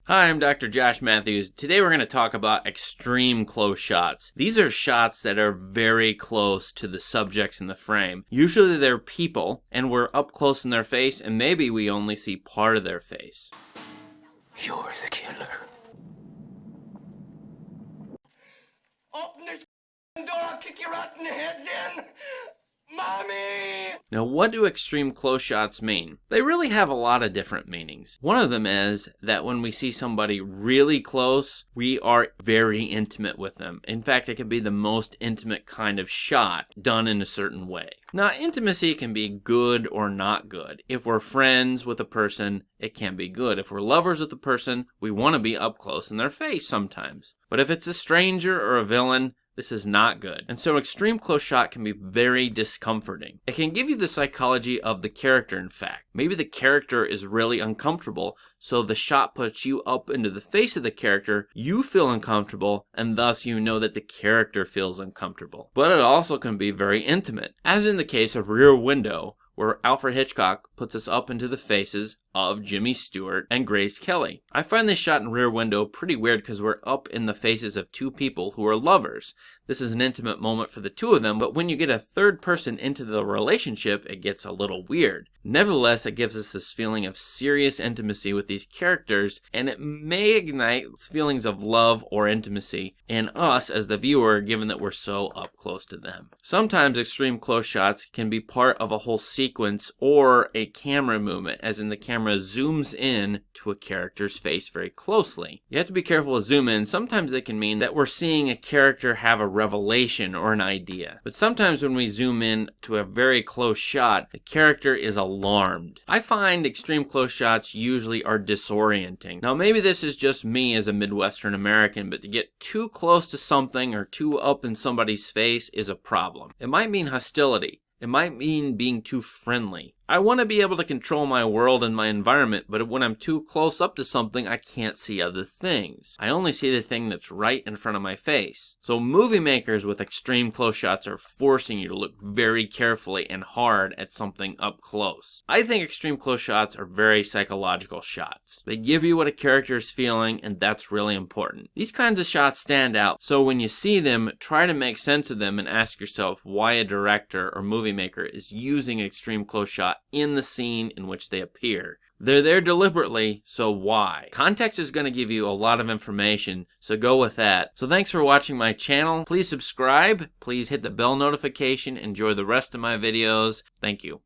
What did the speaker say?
Hi, I'm Dr. Josh Matthews. Today we're going to talk about extreme close shots. These are shots that are very close to the subjects in the frame. Usually they're people, and we're up close in their face, and maybe we only see part of their face. You're the killer. Open this door, I'll kick your rotten heads in! Mommy! Now, what do extreme close shots mean? They really have a lot of different meanings. One of them is that when we see somebody really close, we are very intimate with them. In fact, it can be the most intimate kind of shot done in a certain way. Now, intimacy can be good or not good. If we're friends with a person, it can be good. If we're lovers with a person, we want to be up close in their face sometimes. But if it's a stranger or a villain, this is not good. And so extreme close shot can be very discomforting. It can give you the psychology of the character, in fact. Maybe the character is really uncomfortable, so the shot puts you up into the face of the character, you feel uncomfortable, and thus you know that the character feels uncomfortable. But it also can be very intimate, as in the case of Rear Window, where Alfred Hitchcock puts us up into the faces of Jimmy Stewart and Grace Kelly. I find this shot in Rear Window pretty weird because we're up in the faces of two people who are lovers. This is an intimate moment for the two of them, but when you get a third person into the relationship, it gets a little weird. Nevertheless, it gives us this feeling of serious intimacy with these characters, and it may ignite feelings of love or intimacy in us as the viewer, given that we're so up close to them. Sometimes extreme close shots can be part of a whole sequence or a camera movement, as in the camera zooms in to a character's face very closely. You have to be careful to zoom in. Sometimes they can mean that we're seeing a character have a revelation or an idea. But sometimes when we zoom in to a very close shot, the character is alarmed. I find extreme close shots usually are disorienting. Now maybe this is just me as a Midwestern American, but to get too close to something or too up in somebody's face is a problem. It might mean hostility. It might mean being too friendly. I want to be able to control my world and my environment, but when I'm too close up to something, I can't see other things. I only see the thing that's right in front of my face. So movie makers with extreme close shots are forcing you to look very carefully and hard at something up close. I think extreme close shots are very psychological shots. They give you what a character is feeling, and that's really important. These kinds of shots stand out, so when you see them, try to make sense of them and ask yourself why a director or movie maker is using an extreme close shot in the scene in which they appear. They're there deliberately, so why? Context is going to give you a lot of information, so go with that. So thanks for watching my channel. Please subscribe. Please hit the bell notification. Enjoy the rest of my videos. Thank you.